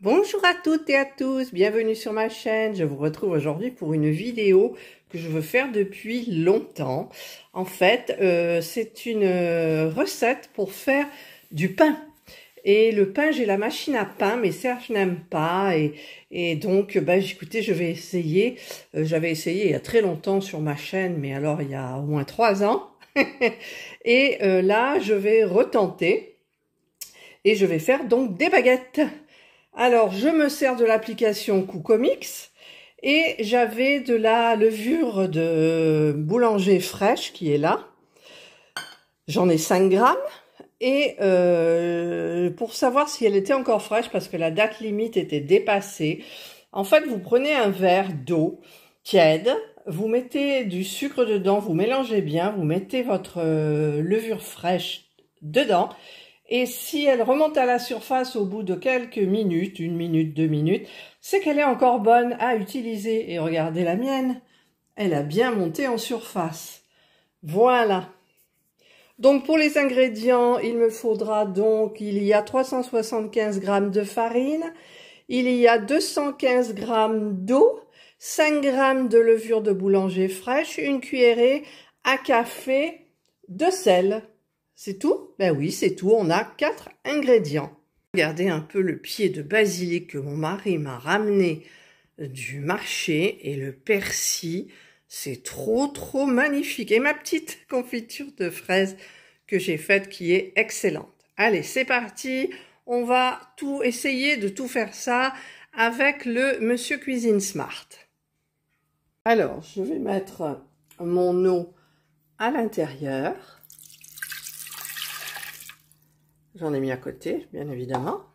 Bonjour à toutes et à tous, bienvenue sur ma chaîne. Je vous retrouve aujourd'hui pour une vidéo que je veux faire depuis longtemps. En fait, c'est une recette pour faire du pain. Et le pain, j'ai la machine à pain, mais Serge n'aime pas. Et donc, écoutez, je vais essayer. J'avais essayé il y a très longtemps sur ma chaîne, mais alors il y a au moins 3 ans. Et là, je vais retenter. Et je vais faire donc des baguettes. Alors, je me sers de l'application Coocomix et j'avais de la levure de boulanger fraîche qui est là. J'en ai 5 grammes et pour savoir si elle était encore fraîche parce que la date limite était dépassée, en fait, vous prenez un verre d'eau tiède, vous mettez du sucre dedans, vous mélangez bien, vous mettez votre levure fraîche dedans. Et si elle remonte à la surface au bout de quelques minutes, 1 minute, 2 minutes, c'est qu'elle est encore bonne à utiliser. Et regardez la mienne, elle a bien monté en surface. Voilà. Donc pour les ingrédients, il me faudra donc, il y a 375 g de farine, il y a 215 g d'eau, 5 g de levure de boulanger fraîche, 1 cuillerée à café de sel. C'est tout? Ben oui, c'est tout. On a 4 ingrédients. Regardez un peu le pied de basilic que mon mari m'a ramené du marché et le persil. C'est trop magnifique. Et ma petite confiture de fraises que j'ai faite qui est excellente. Allez, c'est parti. On va essayer de tout faire ça avec le Monsieur Cuisine Smart. Alors, je vais mettre mon eau à l'intérieur. J'en ai mis à côté, bien évidemment.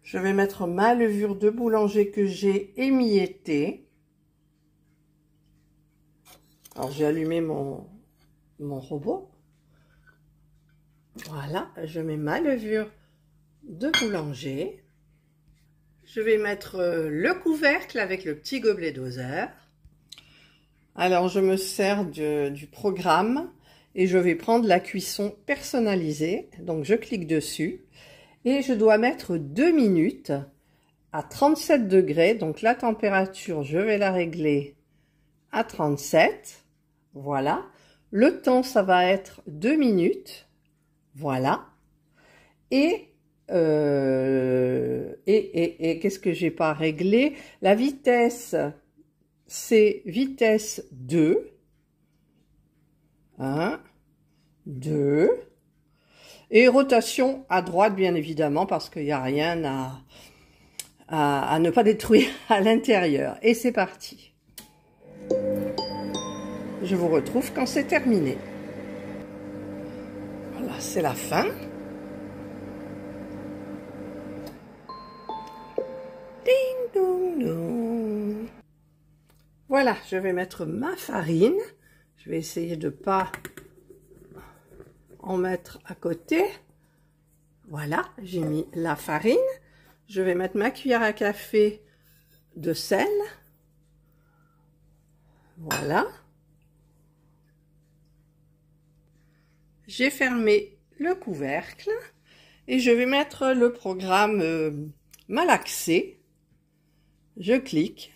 Je vais mettre ma levure de boulanger que j'ai émiettée. Alors, j'ai allumé mon robot. Voilà, je mets ma levure de boulanger. Je vais mettre le couvercle avec le petit gobelet doseur. Alors, je me sers du programme. Et je vais prendre la cuisson personnalisée. Donc, je clique dessus. Et je dois mettre 2 minutes à 37 degrés. Donc, la température, je vais la régler à 37. Voilà. Le temps, ça va être 2 minutes. Voilà. Et qu'est-ce que j'ai pas réglé? La vitesse, c'est vitesse 2. 1, 2, et rotation à droite, bien évidemment, parce qu'il n'y a rien à ne pas détruire à l'intérieur. Et c'est parti. Je vous retrouve quand c'est terminé. Voilà, c'est la fin. Ding dong dong. Voilà, je vais mettre ma farine. Je vais essayer de ne pas en mettre à côté. Voilà, j'ai mis la farine. Je vais mettre ma cuillère à café de sel. Voilà. J'ai fermé le couvercle et je vais mettre le programme malaxé. Je clique.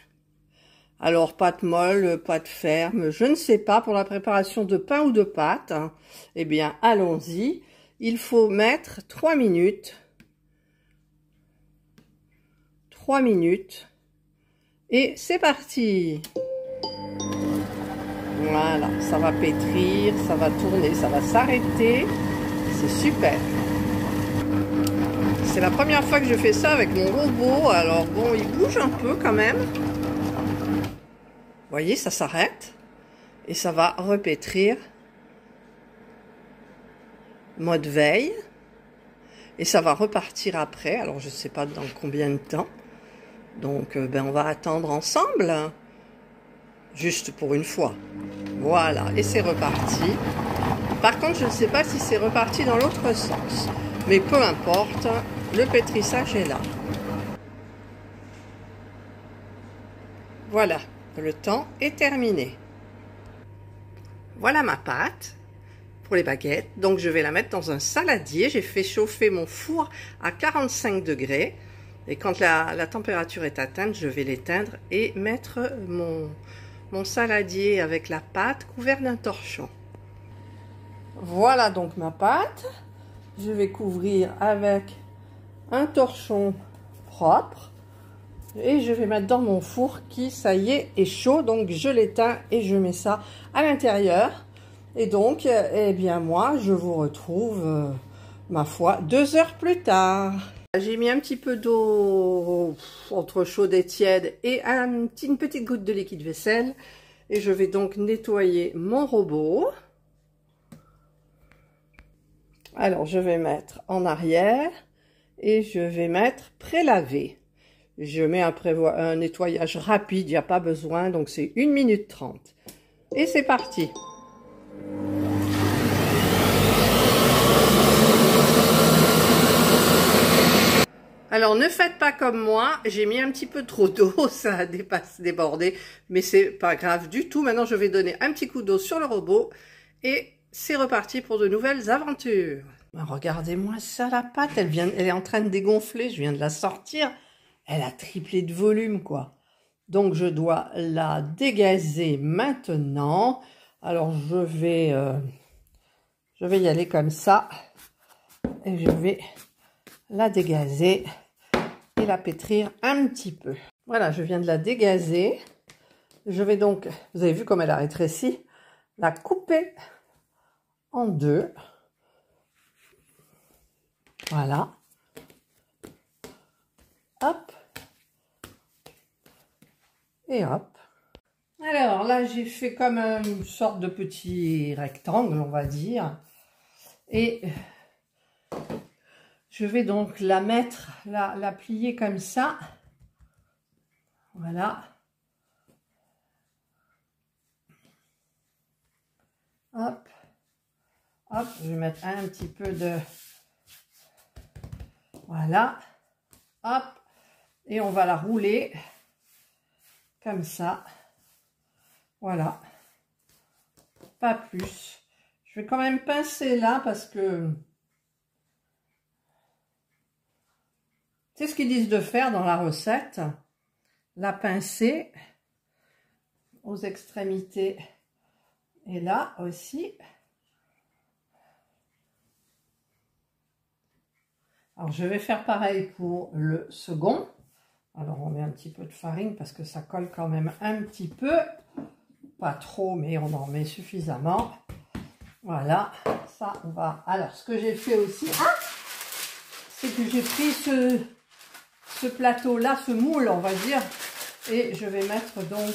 Alors, pâte molle, pâte ferme, je ne sais pas, pour la préparation de pain ou de pâte, hein. Eh bien, allons-y. Il faut mettre 3 minutes. 3 minutes. Et c'est parti. Voilà, ça va pétrir, ça va tourner, ça va s'arrêter. C'est super. C'est la première fois que je fais ça avec mon robot. Alors bon, il bouge un peu quand même. Vous voyez, ça s'arrête et ça va repétrir. Mode veille. Et ça va repartir après. Alors, je ne sais pas dans combien de temps. Donc, on va attendre ensemble. Juste pour une fois. Voilà. Et c'est reparti. Par contre, je ne sais pas si c'est reparti dans l'autre sens. Mais peu importe. Le pétrissage est là. Voilà. Le temps est terminé. Voilà ma pâte. pour les baguettes. Donc je vais la mettre dans un saladier. J'ai fait chauffer mon four à 45 degrés. Et quand la température est atteinte, je vais l'éteindre et mettre mon saladier avec la pâte couvert d'un torchon. Voilà donc ma pâte. Je vais couvrir avec un torchon propre. Et je vais mettre dans mon four qui, ça y est chaud. Donc je l'éteins et je mets ça à l'intérieur. Et donc, eh bien moi, je vous retrouve, ma foi, 2 heures plus tard. J'ai mis un petit peu d'eau entre chaude et tiède et une petite goutte de liquide vaisselle. Et je vais donc nettoyer mon robot. Alors, je vais mettre en arrière et je vais mettre prélaver. Je mets un nettoyage rapide, il n'y a pas besoin, donc c'est 1 minute 30. Et c'est parti. Alors ne faites pas comme moi, j'ai mis un petit peu trop d'eau, ça a débordé, mais c'est pas grave du tout. Maintenant je vais donner un petit coup d'eau sur le robot et c'est reparti pour de nouvelles aventures. Regardez-moi ça, la pâte, elle est en train de dégonfler, je viens de la sortir. Elle a triplé de volume, quoi. Donc, je dois la dégazer maintenant. Alors, je vais y aller comme ça. Et je vais la dégazer et la pétrir un petit peu. Voilà, je viens de la dégazer. Je vais donc, vous avez vu comme elle a rétréci, la couper en deux. Voilà. Hop. Et hop. Alors là, j'ai fait comme une sorte de petit rectangle, on va dire. Et je vais donc la mettre, la plier comme ça. Voilà. Hop. Hop, je vais mettre un petit peu de... Voilà. Hop. Et on va la rouler comme ça. Voilà. Pas plus. Je vais quand même pincer là parce que... C'est ce qu'ils disent de faire dans la recette. La pincer aux extrémités. Et là aussi. Alors, je vais faire pareil pour le second. Alors, on met un petit peu de farine parce que ça colle quand même un petit peu. Pas trop, mais on en met suffisamment. Voilà, ça, on va... Alors, ce que j'ai fait aussi, c'est que j'ai pris ce plateau-là, ce moule, on va dire, et je vais mettre donc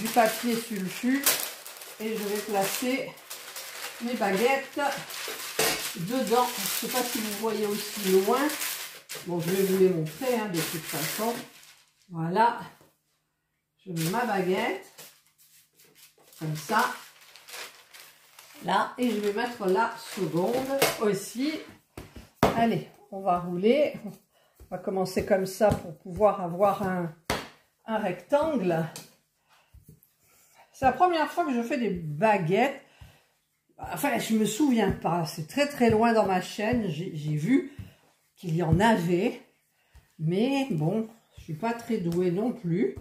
du papier sulfu et je vais placer mes baguettes dedans. Je ne sais pas si vous voyez aussi loin. Bon, je vais vous les montrer de toute façon. Voilà. Je mets ma baguette. Comme ça. Là. Et je vais mettre la seconde aussi. Allez, on va rouler. On va commencer comme ça pour pouvoir avoir un rectangle. C'est la première fois que je fais des baguettes. Enfin, je me souviens pas. C'est très très loin dans ma chaîne. J'ai vu qu'il y en avait. Mais bon, je suis pas très douée non plus.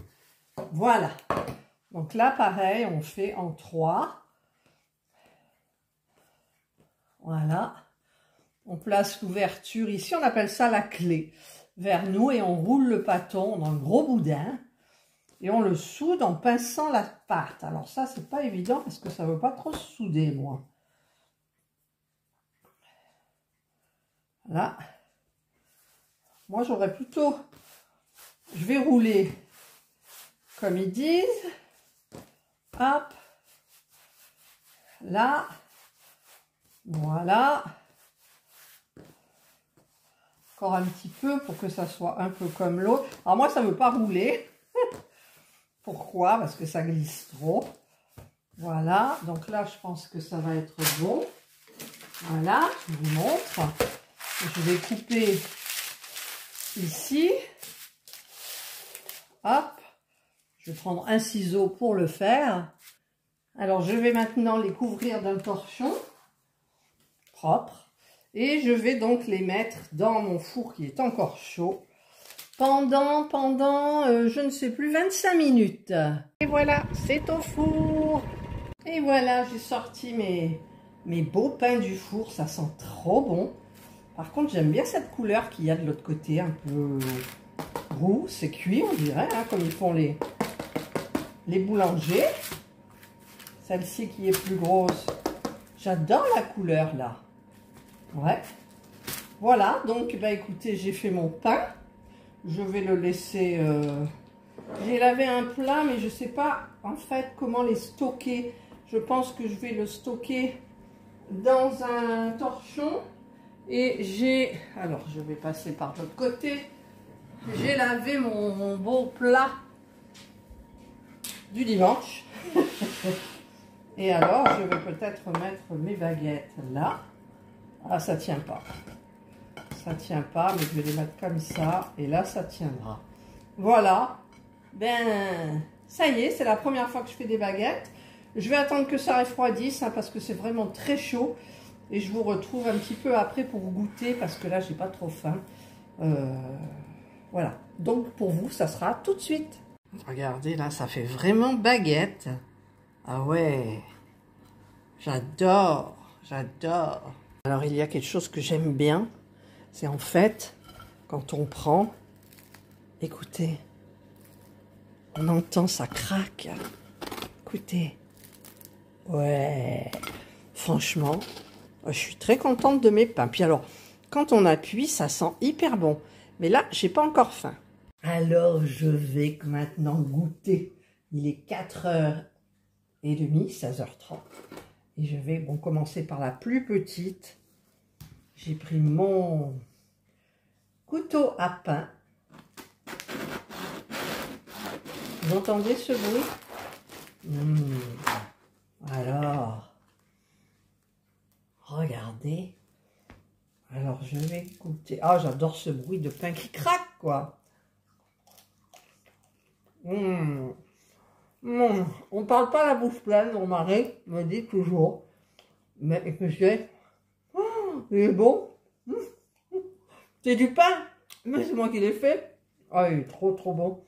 Voilà. Donc là, pareil, on fait en 3. Voilà. On place l'ouverture ici. On appelle ça la clé vers nous et on roule le pâton dans le gros boudin. Et on le soude en pinçant la pâte. Alors ça, c'est pas évident parce que ça veut pas trop se souder, moi. Voilà. Moi, j'aurais plutôt... Je vais rouler comme ils disent. Hop. Là. Voilà. Encore un petit peu pour que ça soit un peu comme l'autre. Alors moi, ça ne veut pas rouler. Pourquoi? Parce que ça glisse trop. Voilà. Donc là, je pense que ça va être bon. Voilà. Je vous montre. Je vais couper ici. Hop. Je vais prendre un ciseau pour le faire. Alors, je vais maintenant les couvrir d'un torchon. propres. Et je vais donc les mettre dans mon four qui est encore chaud pendant je ne sais plus, 25 minutes. Et voilà, c'est au four. Et voilà, j'ai sorti mes beaux pains du four, ça sent trop bon. Par contre, j'aime bien cette couleur qu'il y a de l'autre côté, un peu roux, c'est cuit on dirait, hein, comme ils font les boulangers. Celle-ci qui est plus grosse, j'adore la couleur là. Ouais. Voilà, donc bah écoutez, j'ai fait mon pain. Je vais le laisser... J'ai lavé un plat, mais je ne sais pas en fait comment les stocker. Je pense que je vais le stocker dans un torchon. Et j'ai... Alors, je vais passer par l'autre côté. J'ai lavé mon beau plat du dimanche. Et alors, je vais peut-être mettre mes baguettes là. Ah, ça tient pas. Ça tient pas, mais je vais les mettre comme ça. Et là, ça tiendra. Voilà. Ben, ça y est, c'est la première fois que je fais des baguettes. Je vais attendre que ça refroidisse, hein, parce que c'est vraiment très chaud. Et je vous retrouve un petit peu après pour goûter, parce que là, j'ai pas trop faim. Voilà. Donc, pour vous, ça sera tout de suite. Regardez, là, ça fait vraiment baguette. Ah ouais. J'adore. J'adore. Alors, il y a quelque chose que j'aime bien. C'est en fait, quand on prend, écoutez, on entend ça craque. Écoutez. Ouais. Franchement, je suis très contente de mes pains. Puis alors, quand on appuie, ça sent hyper bon. Mais là, j'ai pas encore faim. Alors, je vais maintenant goûter. Il est 4h30, 16h30. Et je vais commencer par la plus petite. J'ai pris mon couteau à pain. Vous entendez ce bruit? Alors, regardez. Alors, je vais goûter. Ah, j'adore ce bruit de pain qui craque, quoi. On parle pas la bouche pleine, mon mari me dit toujours. Mais écoutez, il est bon. C'est du pain, mais c'est moi qui l'ai fait. Ah, il est trop bon.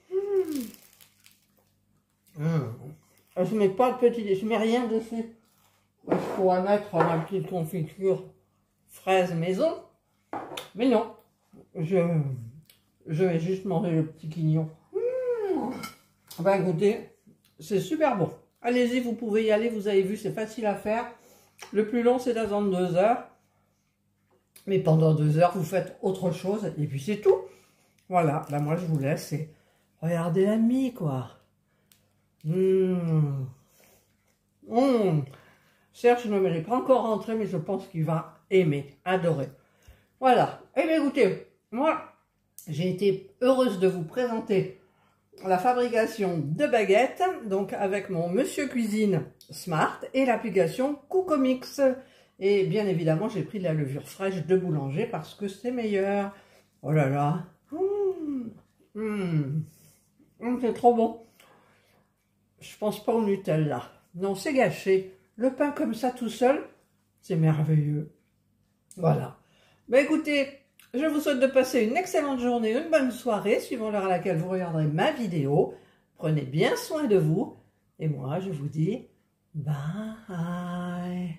Je mets pas de petit, je mets rien dessus. Je pourrais mettre ma petite confiture fraise maison, mais non. Je vais juste manger le petit quignon. Ben écoutez, c'est super bon. Allez-y, vous pouvez y aller. Vous avez vu, c'est facile à faire. Le plus long, c'est d'attendre 2 heures. Mais pendant 2 heures, vous faites autre chose. Et puis, c'est tout. Voilà. Ben, moi, je vous laisse. Et regardez la mie, quoi. Serge ne me l'est pas encore rentré, mais je pense qu'il va aimer, adorer. Voilà. Eh bien, écoutez, moi, j'ai été heureuse de vous présenter la fabrication de baguettes, donc avec mon Monsieur Cuisine Smart et l'application Cookomix. Et bien évidemment, j'ai pris de la levure fraîche de boulanger parce que c'est meilleur. Oh là là. C'est trop bon. Je pense pas au Nutella. Non, c'est gâché. Le pain comme ça tout seul, c'est merveilleux. Voilà. Ben écoutez, je vous souhaite de passer une excellente journée, une bonne soirée, suivant l'heure à laquelle vous regarderez ma vidéo. Prenez bien soin de vous. Et moi, je vous dis bye.